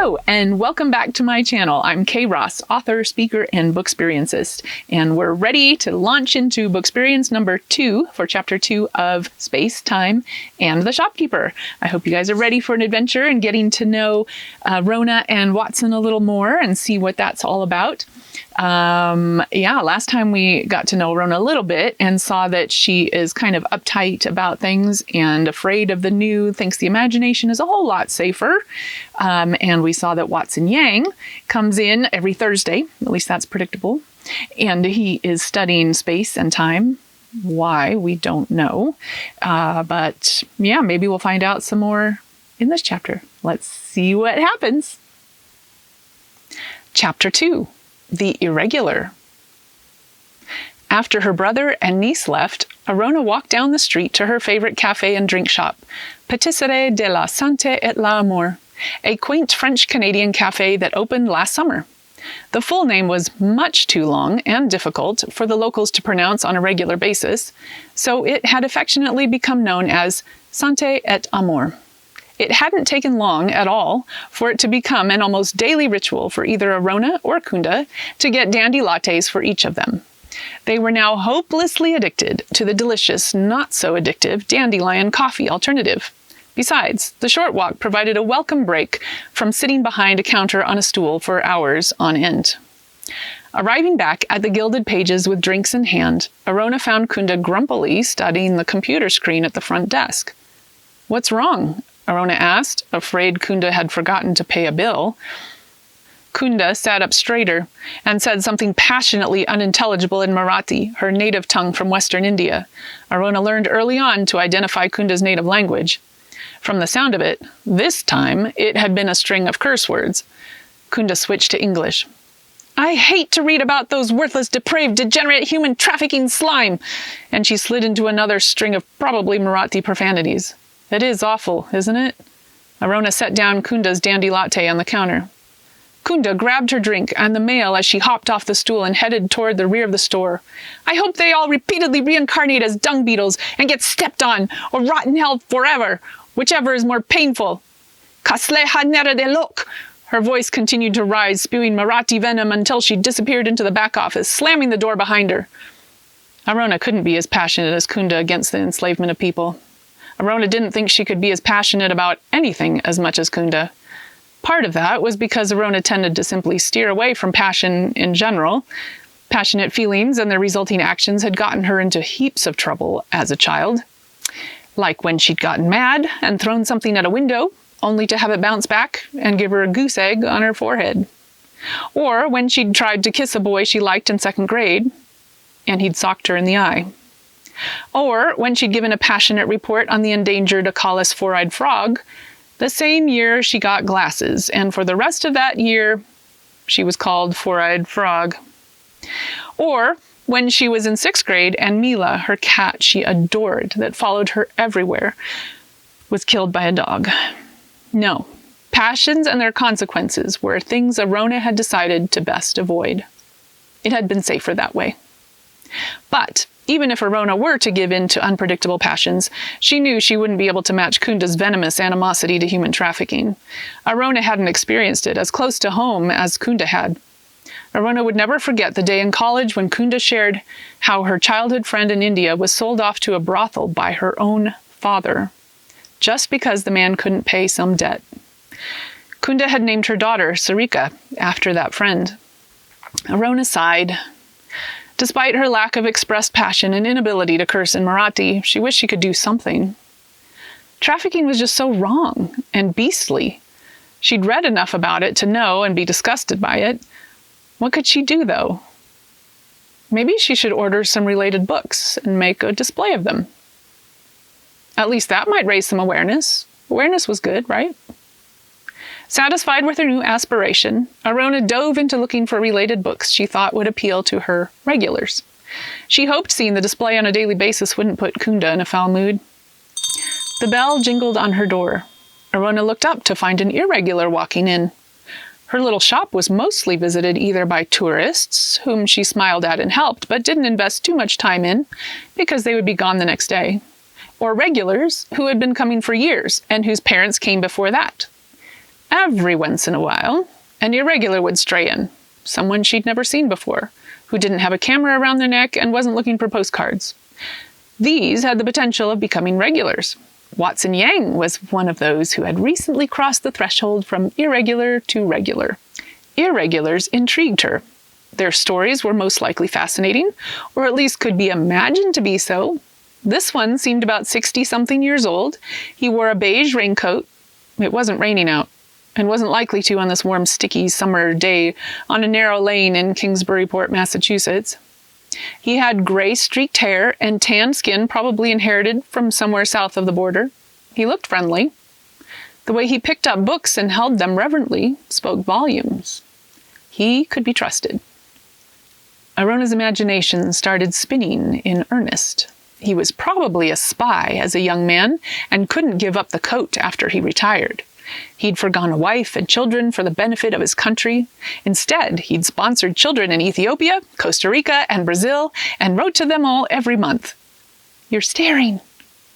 Hello, and welcome back to my channel. I'm Kay Ross, author, speaker, and Booksperienceist, and we're ready to launch into Booksperience number 2 for chapter 2 of Space, Time, and the Shopkeeper. I hope you guys are ready for an adventure and getting to know Rona and Watson a little more and see what that's all about. Last time we got to know Rona a little bit and saw that she is kind of uptight about things and afraid of the new, thinks the imagination is a whole lot safer. And we saw that Watson Yang comes in every Thursday, at least that's predictable, and he is studying space and time. Why, we don't know. But maybe we'll find out some more in this chapter. Let's see what happens. Chapter 2. The Irregular. After her brother and niece left, Arona walked down the street to her favorite cafe and drink shop, Patisserie de la Santé et l'Amour, a quaint French-Canadian cafe that opened last summer. The full name was much too long and difficult for the locals to pronounce on a regular basis, so it had affectionately become known as Santé et Amour. It hadn't taken long at all for it to become an almost daily ritual for either Arona or Kunda to get dandy lattes for each of them. They were now hopelessly addicted to the delicious, not-so-addictive dandelion coffee alternative. Besides, the short walk provided a welcome break from sitting behind a counter on a stool for hours on end. Arriving back at the gilded pages with drinks in hand, Arona found Kunda grumpily studying the computer screen at the front desk. "What's wrong?" Arona asked, afraid Kunda had forgotten to pay a bill. Kunda sat up straighter and said something passionately unintelligible in Marathi, her native tongue from Western India. Arona learned early on to identify Kunda's native language. From the sound of it, this time it had been a string of curse words. Kunda switched to English. "I hate to read about those worthless, depraved, degenerate human trafficking slime!" And she slid into another string of probably Marathi profanities. "It is awful, isn't it?" Arona set down Kunda's dandy latte on the counter. Kunda grabbed her drink and the mail as she hopped off the stool and headed toward the rear of the store. "I hope they all repeatedly reincarnate as dung beetles and get stepped on or rot in hell forever, whichever is more painful. Kasle hanera de lok." Her voice continued to rise, spewing Marathi venom until she disappeared into the back office, slamming the door behind her. Arona couldn't be as passionate as Kunda against the enslavement of people. Arona didn't think she could be as passionate about anything as much as Kunda. Part of that was because Arona tended to simply steer away from passion in general. Passionate feelings and their resulting actions had gotten her into heaps of trouble as a child. Like when she'd gotten mad and thrown something at a window, only to have it bounce back and give her a goose egg on her forehead. Or when she'd tried to kiss a boy she liked in second grade, and he'd socked her in the eye. Or when she'd given a passionate report on the endangered Acalis four-eyed frog, the same year she got glasses, and for the rest of that year, she was called Four-Eyed Frog. Or when she was in 6th grade and Mila, her cat she adored that followed her everywhere, was killed by a dog. No, passions and their consequences were things Arona had decided to best avoid. It had been safer that way. But even if Arona were to give in to unpredictable passions, she knew she wouldn't be able to match Kunda's venomous animosity to human trafficking. Arona hadn't experienced it as close to home as Kunda had. Arona would never forget the day in college when Kunda shared how her childhood friend in India was sold off to a brothel by her own father, just because the man couldn't pay some debt. Kunda had named her daughter Sarika after that friend. Arona sighed. Despite her lack of expressed passion and inability to curse in Marathi, she wished she could do something. Trafficking was just so wrong and beastly. She'd read enough about it to know and be disgusted by it. What could she do, though? Maybe she should order some related books and make a display of them. At least that might raise some awareness. Awareness was good, right? Satisfied with her new aspiration, Arona dove into looking for related books she thought would appeal to her regulars. She hoped seeing the display on a daily basis wouldn't put Kunda in a foul mood. The bell jingled on her door. Arona looked up to find an irregular walking in. Her little shop was mostly visited either by tourists, whom she smiled at and helped, but didn't invest too much time in, because they would be gone the next day, or regulars who had been coming for years and whose parents came before that. Every once in a while, an irregular would stray in, someone she'd never seen before, who didn't have a camera around their neck and wasn't looking for postcards. These had the potential of becoming regulars. Watson Yang was one of those who had recently crossed the threshold from irregular to regular. Irregulars intrigued her. Their stories were most likely fascinating, or at least could be imagined to be so. This one seemed about 60-something years old. He wore a beige raincoat. It wasn't raining out, and wasn't likely to on this warm, sticky summer day on a narrow lane in Kingsburyport, Massachusetts. He had gray streaked hair and tan skin, probably inherited from somewhere south of the border. He looked friendly. The way he picked up books and held them reverently spoke volumes. He could be trusted. Arona's imagination started spinning in earnest. He was probably a spy as a young man and couldn't give up the coat after he retired. He'd forgone a wife and children for the benefit of his country. Instead, he'd sponsored children in Ethiopia, Costa Rica, and Brazil, and wrote to them all every month. "You're staring,"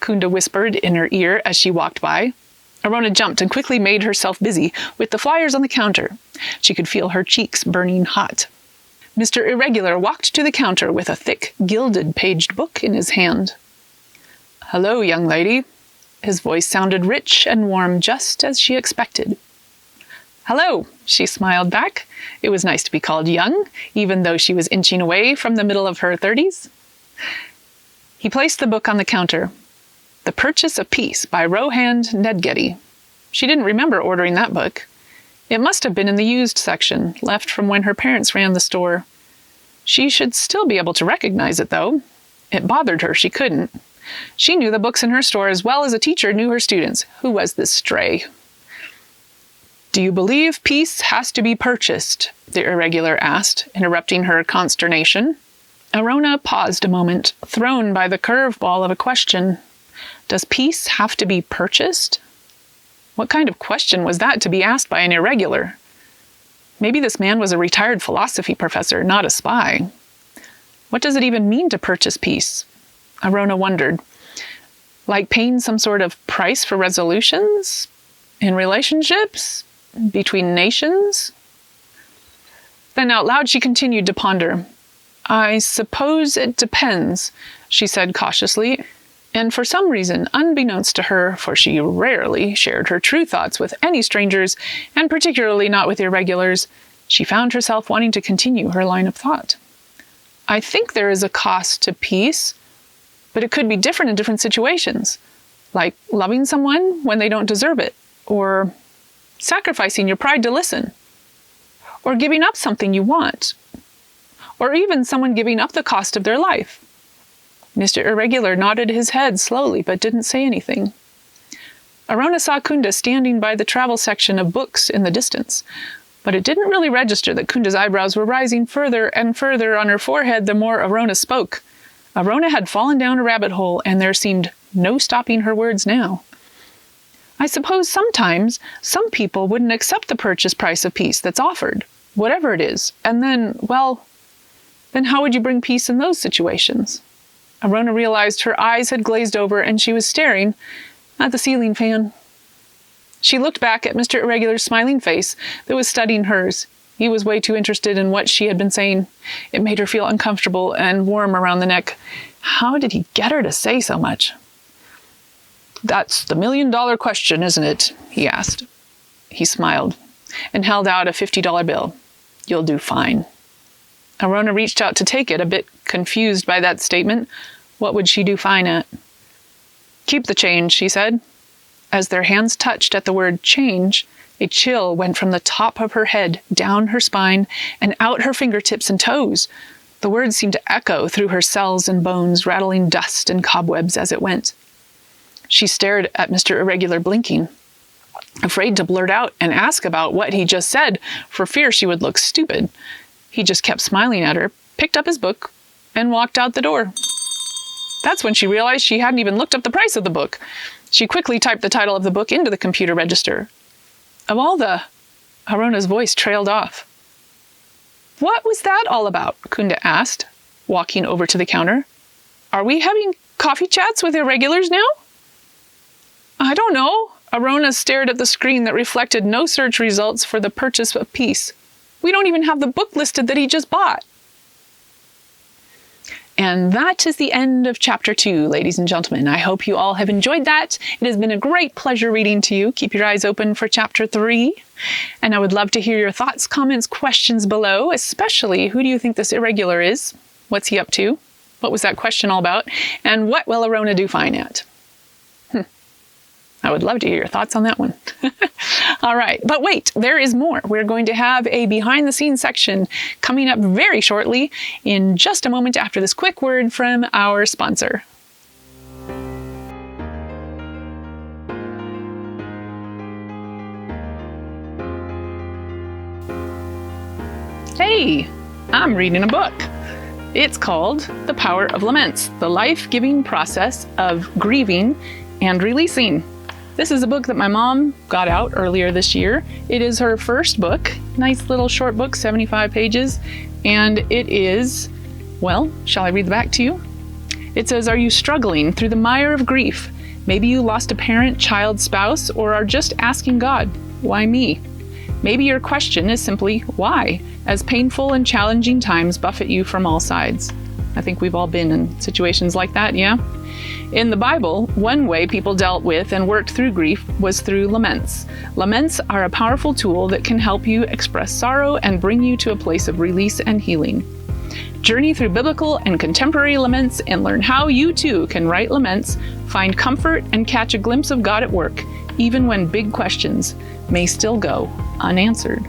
Kunda whispered in her ear as she walked by. Arona jumped and quickly made herself busy with the flyers on the counter. She could feel her cheeks burning hot. Mr. Irregular walked to the counter with a thick, gilded-paged book in his hand. "Hello, young lady." His voice sounded rich and warm, just as she expected. "Hello," she smiled back. It was nice to be called young, even though she was inching away from the middle of her 30s. He placed the book on the counter. The Purchase of Peace by Rohand Nedgety. She didn't remember ordering that book. It must have been in the used section, left from when her parents ran the store. She should still be able to recognize it, though. It bothered her she couldn't. She knew the books in her store as well as a teacher knew her students. Who was this stray? "Do you believe peace has to be purchased?" the irregular asked, interrupting her consternation. Arona paused a moment, thrown by the curveball of a question. Does peace have to be purchased? What kind of question was that to be asked by an irregular? Maybe this man was a retired philosophy professor, not a spy. What does it even mean to purchase peace? Arona wondered. Like paying some sort of price for resolutions? In relationships? Between nations? Then out loud she continued to ponder. "I suppose it depends," she said cautiously. And for some reason, unbeknownst to her, for she rarely shared her true thoughts with any strangers, and particularly not with irregulars, she found herself wanting to continue her line of thought. "I think there is a cost to peace, but it could be different in different situations, like loving someone when they don't deserve it, or sacrificing your pride to listen, or giving up something you want, or even someone giving up the cost of their life." Mr. Irregular nodded his head slowly, but didn't say anything. Arona saw Kunda standing by the travel section of books in the distance, but it didn't really register that Kunda's eyebrows were rising further and further on her forehead the more Arona spoke. Arona had fallen down a rabbit hole, and there seemed no stopping her words now. "I suppose sometimes some people wouldn't accept the purchase price of peace that's offered, whatever it is, and then how would you bring peace in those situations?" Arona realized her eyes had glazed over and she was staring at the ceiling fan. She looked back at Mr. Irregular's smiling face that was studying hers. He was way too interested in what she had been saying. It made her feel uncomfortable and warm around the neck. How did he get her to say so much? "That's the million-dollar question, isn't it?" he asked. He smiled and held out a $50 bill. "You'll do fine." Arona reached out to take it, a bit confused by that statement. What would she do fine at? "Keep the change," she said. As their hands touched at the word change, a chill went from the top of her head, down her spine, and out her fingertips and toes. The word seemed to echo through her cells and bones, rattling dust and cobwebs as it went. She stared at Mr. Irregular, blinking, afraid to blurt out and ask about what he just said, for fear she would look stupid. He just kept smiling at her, picked up his book, and walked out the door. That's when she realized she hadn't even looked up the price of the book. She quickly typed the title of the book into the computer register. Of all the... Arona's voice trailed off. "What was that all about?" Kunda asked, walking over to the counter. "Are we having coffee chats with irregulars now?" "I don't know," Arona stared at the screen that reflected no search results for the purchase of peace. We don't even have the book listed that he just bought. And that is the end of chapter 2, ladies and gentlemen. I hope you all have enjoyed that. It has been a great pleasure reading to you. Keep your eyes open for chapter 3. And I would love to hear your thoughts, comments, questions below, especially who do you think this irregular is? What's he up to? What was that question all about? And what will Arona do fine at? I would love to hear your thoughts on that one. All right, but wait, there is more. We're going to have a behind the scenes section coming up very shortly in just a moment after this quick word from our sponsor. Hey, I'm reading a book. It's called The Power of Laments, the life-giving process of grieving and releasing. This is a book that my mom got out earlier this year. It is her first book, nice little short book, 75 pages, and it is, well, shall I read the back to you? It says, are you struggling through the mire of grief? Maybe you lost a parent, child, spouse, or are just asking God, why me? Maybe your question is simply, why? As painful and challenging times buffet you from all sides. I think we've all been in situations like that, yeah? In the Bible, one way people dealt with and worked through grief was through laments. Laments are a powerful tool that can help you express sorrow and bring you to a place of release and healing. Journey through biblical and contemporary laments and learn how you too can write laments, find comfort, and catch a glimpse of God at work, even when big questions may still go unanswered.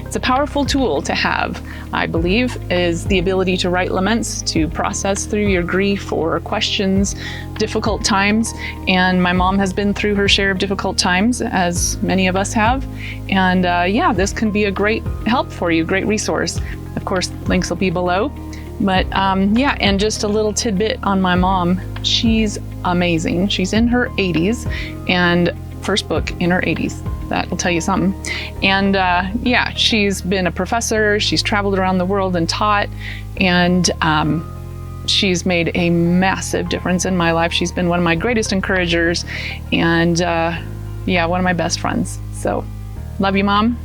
It's a powerful tool to have, I believe, is the ability to write laments, to process through your grief or questions, difficult times. And my mom has been through her share of difficult times, as many of us have. And this can be a great help for you, great resource. Of course, links will be below. But and just a little tidbit on my mom. She's amazing. She's in her 80s and first book in her 80s. That will tell you something. And she's been a professor. She's traveled around the world and taught. And she's made a massive difference in my life. She's been one of my greatest encouragers and one of my best friends. So love you, Mom.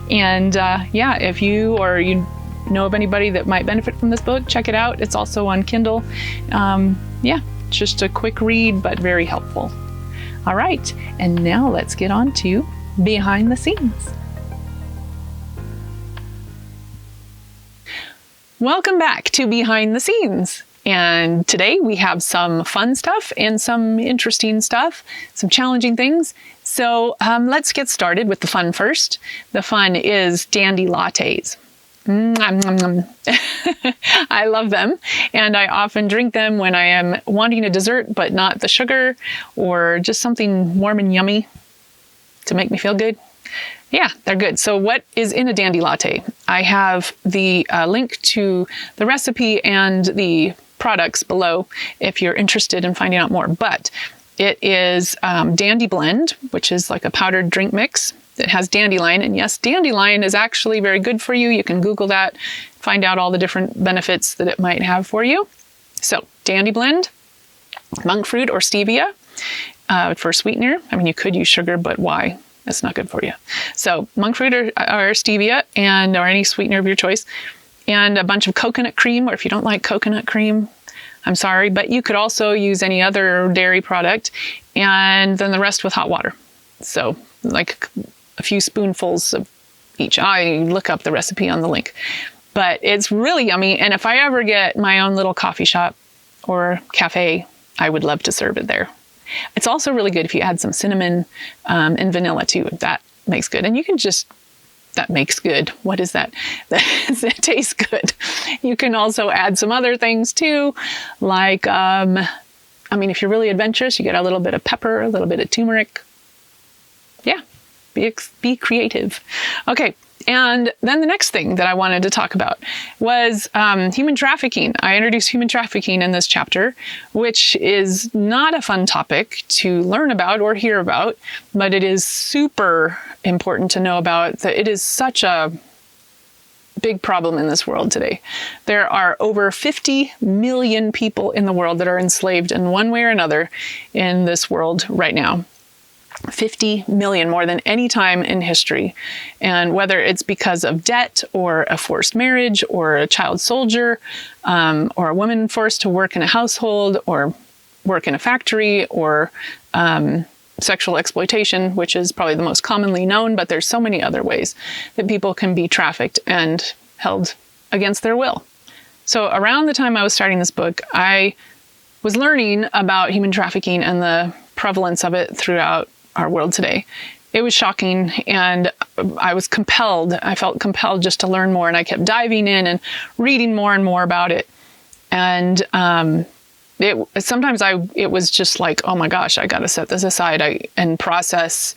And if you or you know of anybody that might benefit from this book, check it out. It's also on Kindle. Just a quick read, but very helpful. All right, and now let's get on to behind the scenes. Welcome back to Behind the Scenes. And today we have some fun stuff and some interesting stuff, some challenging things. So let's get started with the fun first. The fun is dandy lattes. I love them, and I often drink them when I am wanting a dessert but not the sugar, or just something warm and yummy to make me feel good. Yeah, they're good. So what is in a dandy latte? I have the link to the recipe and the products below if you're interested in finding out more. But it is Dandy Blend, which is like a powdered drink mix. It has dandelion, and yes, dandelion is actually very good for you. You can Google that, find out all the different benefits that it might have for you. So, Dandy Blend, monk fruit or stevia for sweetener. I mean, you could use sugar, but why? That's not good for you. So, monk fruit or stevia, or any sweetener of your choice, and a bunch of coconut cream, or if you don't like coconut cream, I'm sorry, but you could also use any other dairy product, and then the rest with hot water. So, like a few spoonfuls of each. I look up the recipe on the link. But it's really yummy, and if I ever get my own little coffee shop or cafe, I would love to serve it there. It's also really good if you add some cinnamon and vanilla too. That makes good. And you can that makes good. What is that? It tastes good. You can also add some other things too, like, if you're really adventurous, you get a little bit of pepper, a little bit of turmeric. Yeah, be creative. Okay, and then the next thing that I wanted to talk about was human trafficking. I introduced human trafficking in this chapter, which is not a fun topic to learn about or hear about, but it is super important to know about. That it is such a big problem in this world today. There are over 50 million people in the world that are enslaved in one way or another in this world right now. 50 million, more than any time in history. And whether it's because of debt or a forced marriage or a child soldier, or a woman forced to work in a household or work in a factory, or sexual exploitation, which is probably the most commonly known, but there's so many other ways that people can be trafficked and held against their will. So around the time I was starting this book, I was learning about human trafficking and the prevalence of it throughout our world today. It was shocking, and I felt compelled just to learn more, and I kept diving in and reading more and more about it. And it was just like, oh my gosh, I got to set this aside and process,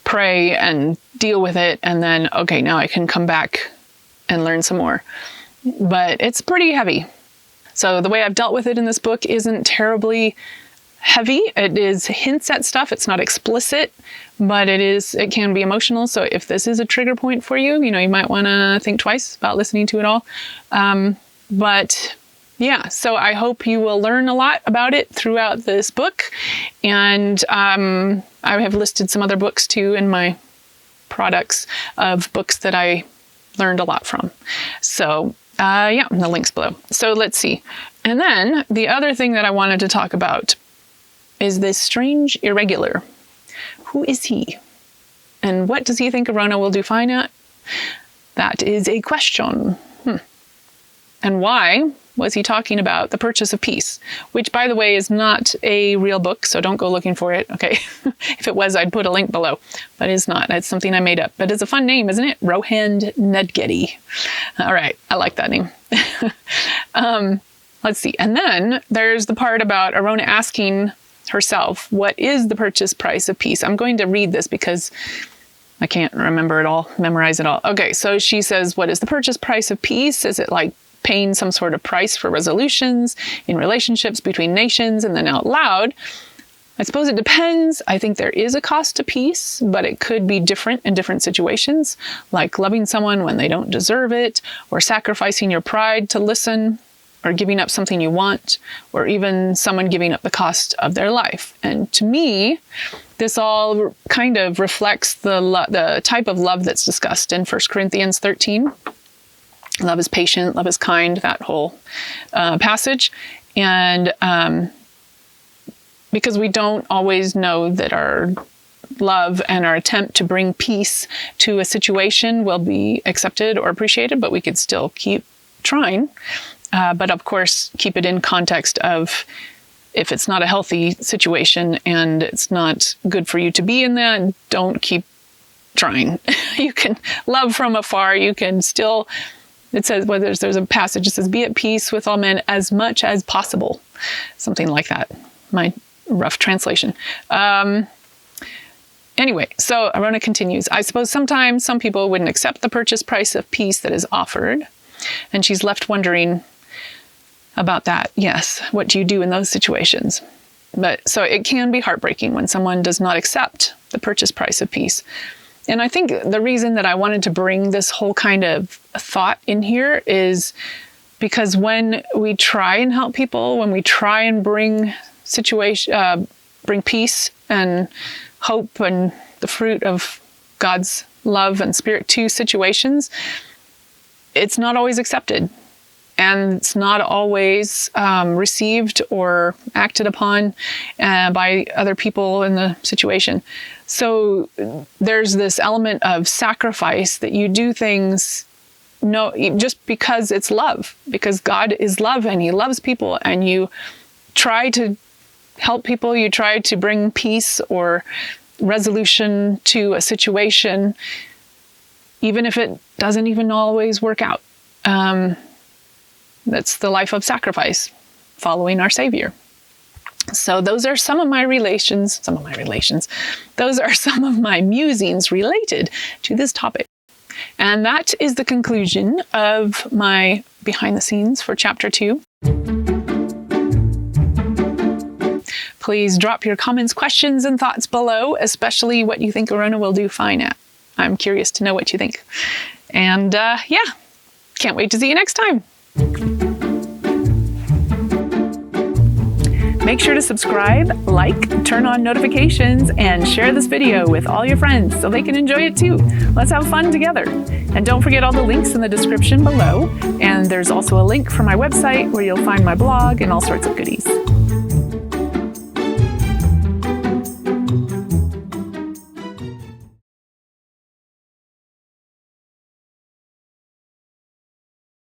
pray, and deal with it. And then, okay, now I can come back and learn some more. But it's pretty heavy. So the way I've dealt with it in this book isn't terribly heavy. It is hints at stuff. It's not explicit, but it can be emotional. So if this is a trigger point for you, you might want to think twice about listening to it all. But yeah, so I hope you will learn a lot about it throughout this book. And I have listed some other books too in my products of books that I learned a lot from. So yeah, the link's below. So let's see. And then the other thing that I wanted to talk about is this strange irregular. Who is he? And what does he think Arona will do fine at? That is a question. And why was he talking about the purchase of peace? Which, by the way, is not a real book, so don't go looking for it, okay? If it was, I'd put a link below, but it's not. It's something I made up. But it's a fun name, isn't it? Rohand Nedgedi. All right, I like that name. Let's see. And then there's the part about Arona asking herself, what is the purchase price of peace? I'm going to read this because I can't remember it all, memorize it all. Okay, so she says, what is the purchase price of peace? Is it like paying some sort of price for resolutions in relationships between nations? And then out loud, I suppose it depends. I think there is a cost to peace, but it could be different in different situations, like loving someone when they don't deserve it, or sacrificing your pride to listen, or giving up something you want, or even someone giving up the cost of their life. And to me, this all kind of reflects the type of love that's discussed in 1 Corinthians 13. Love is patient, love is kind, that whole passage. And because we don't always know that our love and our attempt to bring peace to a situation will be accepted or appreciated, but we could still keep trying. But of course, keep it in context of if it's not a healthy situation and it's not good for you to be in that, don't keep trying. You can love from afar. You can still, it says, well, there's a passage that says, be at peace with all men as much as possible. Something like that. My rough translation. Anyway, so Arona continues. I suppose sometimes some people wouldn't accept the purchase price of peace that is offered. And she's left wondering about that. Yes. What do you do in those situations? But so it can be heartbreaking when someone does not accept the purchase price of peace. And I think the reason that I wanted to bring this whole kind of thought in here is because when we try and help people, when we try and bring peace and hope and the fruit of God's love and spirit to situations, it's not always accepted. And it's not always received or acted upon by other people in the situation. So there's this element of sacrifice that you do things just because it's love, because God is love and he loves people, and you try to help people, you try to bring peace or resolution to a situation, even if it doesn't even always work out. That's the life of sacrifice, following our Savior. So those are some of my relations. Those are some of my musings related to this topic. And that is the conclusion of my behind the scenes for chapter 2. Please drop your comments, questions, and thoughts below, especially what you think Arona will do fine at. I'm curious to know what you think. And yeah, can't wait to see you next time. Make sure to subscribe, like, turn on notifications, and share this video with all your friends so they can enjoy it too. Let's have fun together. And don't forget all the links in the description below. And there's also a link for my website where you'll find my blog and all sorts of goodies.